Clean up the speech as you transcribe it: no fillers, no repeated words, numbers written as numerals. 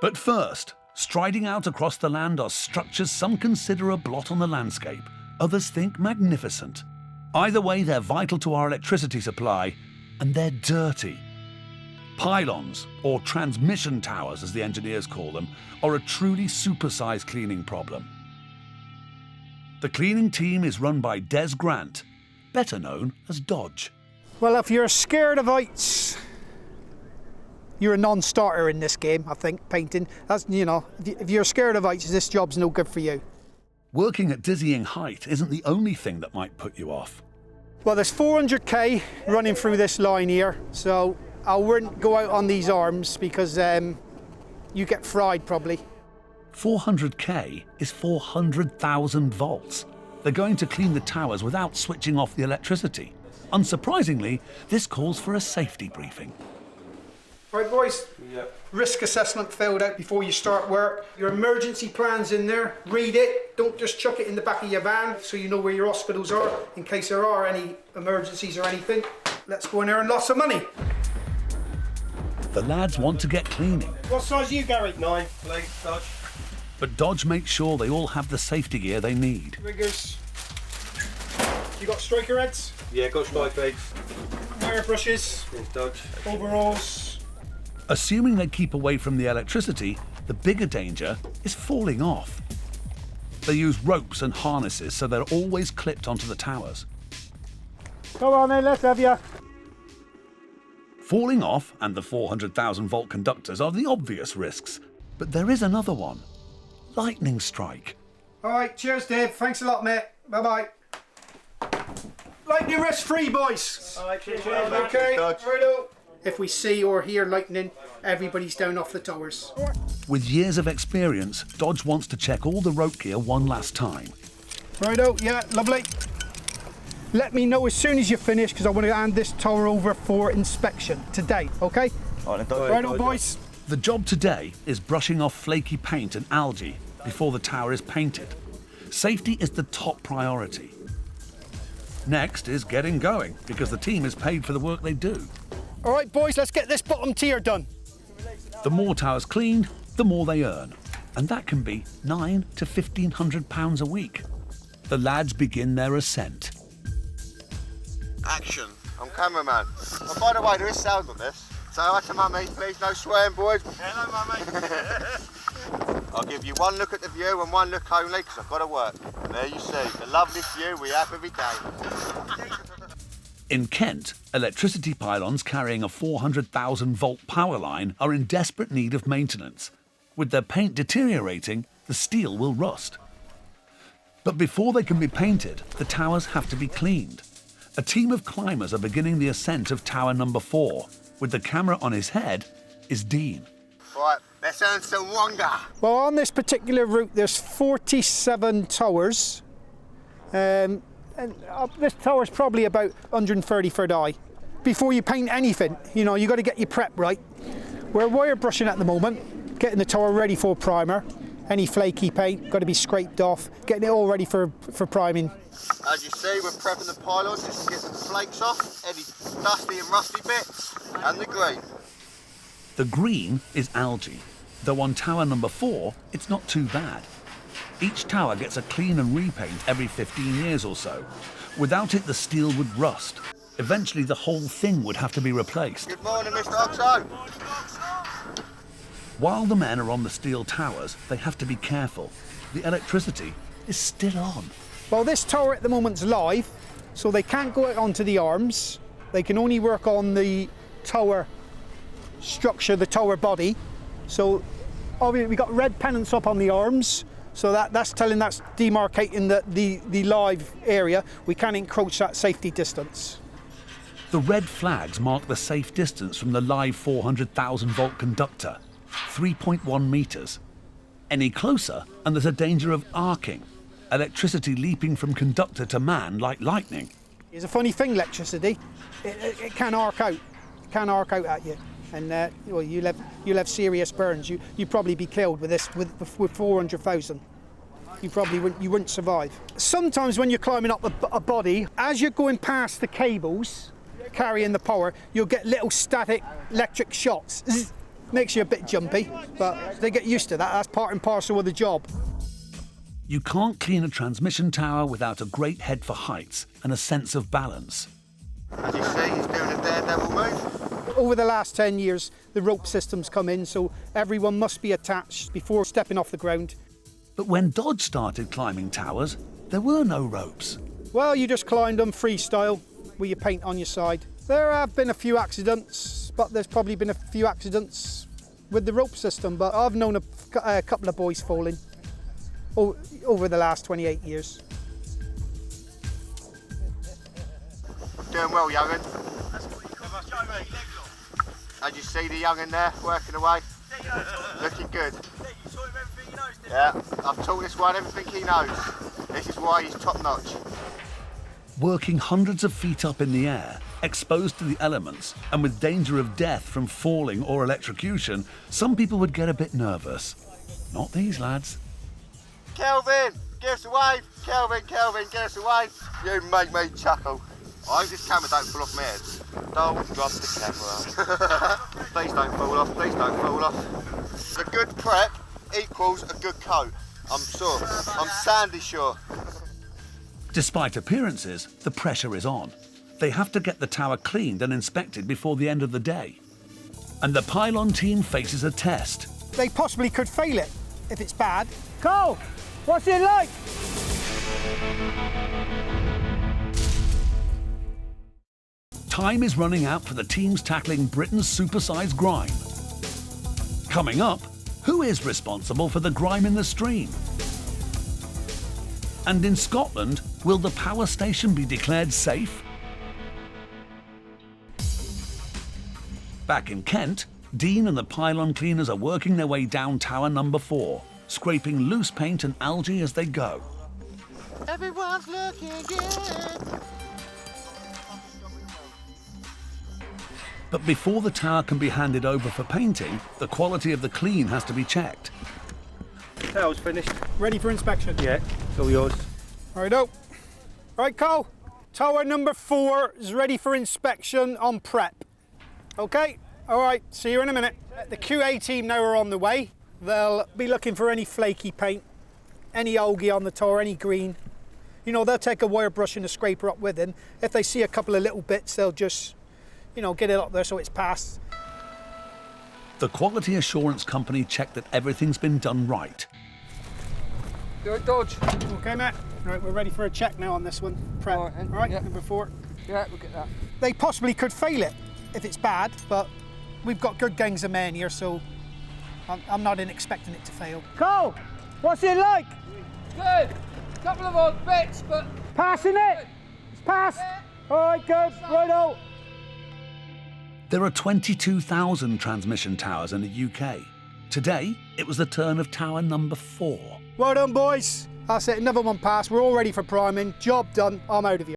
But first, striding out across the land are structures some consider a blot on the landscape, others think magnificent. Either way, they're vital to our electricity supply, and they're dirty. Pylons, or transmission towers as the engineers call them, are a truly supersized cleaning problem. The cleaning team is run by Des Grant, better known as Dodge. Well, if you're scared of heights, you're a non-starter in this game, I think, painting. That's, you know, if you're scared of heights, this job's no good for you. Working at dizzying height isn't the only thing that might put you off. Well, there's 400k running through this line here, so I wouldn't go out on these arms because you get fried probably. 400k is 400,000 volts. They're going to clean the towers without switching off the electricity. Unsurprisingly, this calls for a safety briefing. Right, boys. Yep. Risk assessment filled out before you start work. Your emergency plan's in there. Read it. Don't just chuck it in the back of your van so you know where your hospitals are in case there are any emergencies or anything. Let's go in there and lots of money. The lads want to get cleaning. What size are you, Gary? 9, please, Dodge. But Dodge makes sure they all have the safety gear they need. Riggers. You got striker heads? Yeah, got strike heads. Wire brushes. Please, Dodge. Overalls. Assuming they keep away from the electricity, the bigger danger is falling off. They use ropes and harnesses so they're always clipped onto the towers. Come on then, let's have you. Falling off and the 400,000 volt conductors are the obvious risks, but there is another one. Lightning strike. All right, cheers, Dave. Thanks a lot, mate. Bye-bye. Lightning rest free, boys. All right, cheers. Okay, Dodge. righto. If we see or hear lightning, everybody's down off the towers. With years of experience, Dodge wants to check all the rope gear one last time. Righto, yeah, lovely. Let me know as soon as you finish because I want to hand this tower over for inspection today, okay? All right, Dodge. Righto, boys. The job today is brushing off flaky paint and algae before the tower is painted. Safety is the top priority. Next is getting going, because the team is paid for the work they do. All right, boys, let's get this bottom tier done. The more towers cleaned, the more they earn. And that can be £900 to £1,500 a week. The lads begin their ascent. Action. I'm cameraman. Oh, by the way, there is sound on this. Say hi to mummy, please, no swearing, boys. Hello, mummy. I'll give you one look at the view and one look only, because I've got to work. And there you see, the lovely view we have every day. In Kent, electricity pylons carrying a 400,000 volt power line are in desperate need of maintenance. With their paint deteriorating, the steel will rust. But before they can be painted, the towers have to be cleaned. A team of climbers are beginning the ascent of tower number 4. With the camera on his head is Dean. Right, let's earn some wonder. Well, on this particular route, there's 47 towers. This tower's probably about 130 foot high. Before you paint anything, you know, you got to get your prep right. We're wire brushing at the moment, getting the tower ready for primer. Any flaky paint got to be scraped off, getting it all ready for priming. As you see, we're prepping the pylons just to get the flakes off, any dusty and rusty bits, and the green. The green is algae, though on tower number 4, it's not too bad. Each tower gets a clean and repaint every 15 years or so. Without it, the steel would rust. Eventually, the whole thing would have to be replaced. Good morning, Mr. Oxo. While the men are on the steel towers, they have to be careful. The electricity is still on. Well, this tower at the moment's live, so they can't go out onto the arms. They can only work on the tower structure, the tower body. So obviously we've got red pennants up on the arms, so that's demarcating the live area. We can't encroach that safety distance. The red flags mark the safe distance from the live 400,000 volt conductor, 3.1 metres. Any closer and there's a danger of arcing, electricity leaping from conductor to man like lightning. It's a funny thing, electricity. It can arc out. It can arc out at you. And well, you'll have serious burns. You'd probably be killed with this with 400,000. You wouldn't survive. Sometimes when you're climbing up a body, as you're going past the cables carrying the power, you'll get little static electric shocks. Zzz, Makes you a bit jumpy, but they get used to that. That's part and parcel of the job. You can't clean a transmission tower without a great head for heights and a sense of balance. As you see, he's doing a daredevil move. Over the last 10 years, the rope systems come in, so everyone must be attached before stepping off the ground. But when Dodge started climbing towers, there were no ropes. Well, you just climbed them freestyle with your paint on your side. There have been a few accidents, but there's probably been a few accidents with the rope system, but I've known a couple of boys falling over the last 28 years. Doing well, young'un. As you see the young'un there, working away. Looking good. Yeah, I've taught this one everything he knows. This is why he's top notch. Working hundreds of feet up in the air, exposed to the elements, and with danger of death from falling or electrocution, some people would get a bit nervous. Not these lads. Kelvin, give us a wave. Kelvin, give us a wave. You make me chuckle. I hope this camera don't fall off my head. Don't drop the camera. Please don't fall off, please don't fall off. A good prep equals a good coat. I'm sure. I'm sandy sure. Despite appearances, the pressure is on. They have to get the tower cleaned and inspected before the end of the day. And the Pylon team faces a test. They possibly could fail it if it's bad. Cole, what's it like? Time is running out for the teams tackling Britain's supersized grime. Coming up, who is responsible for the grime in the stream? And in Scotland, will the power station be declared safe? Back in Kent, Dean and the Pylon cleaners are working their way down tower number 4, scraping loose paint and algae as they go. Everyone's looking good. But before the tower can be handed over for painting, the quality of the clean has to be checked. Tower's finished. Ready for inspection? Yeah, it's all yours. Righto. Right, Cole. Tower number 4 is ready for inspection on prep. Okay, all right, see you in a minute. The QA team now are on the way. They'll be looking for any flaky paint, any algae on the tower, any green. You know, they'll take a wire brush and a scraper up with them. If they see a couple of little bits, they'll just, you know, get it up there so it's passed. The quality assurance company checked that everything's been done right. Good, Dodge. Okay, Matt. Right, we're ready for a check now on this one. Prep. All Right, yeah. number 4. Yeah, we'll get that. They possibly could fail it if it's bad, but we've got good gangs of men here, so I'm not expecting it to fail. Cole, what's it like? Good. Couple of odd bits, but Passing it? It's passed. All right, good. Righto. There are 22,000 transmission towers in the UK. Today, it was the turn of tower number 4. Well done, boys. That's it. Another one passed. We're all ready for priming. Job done. I'm out of here.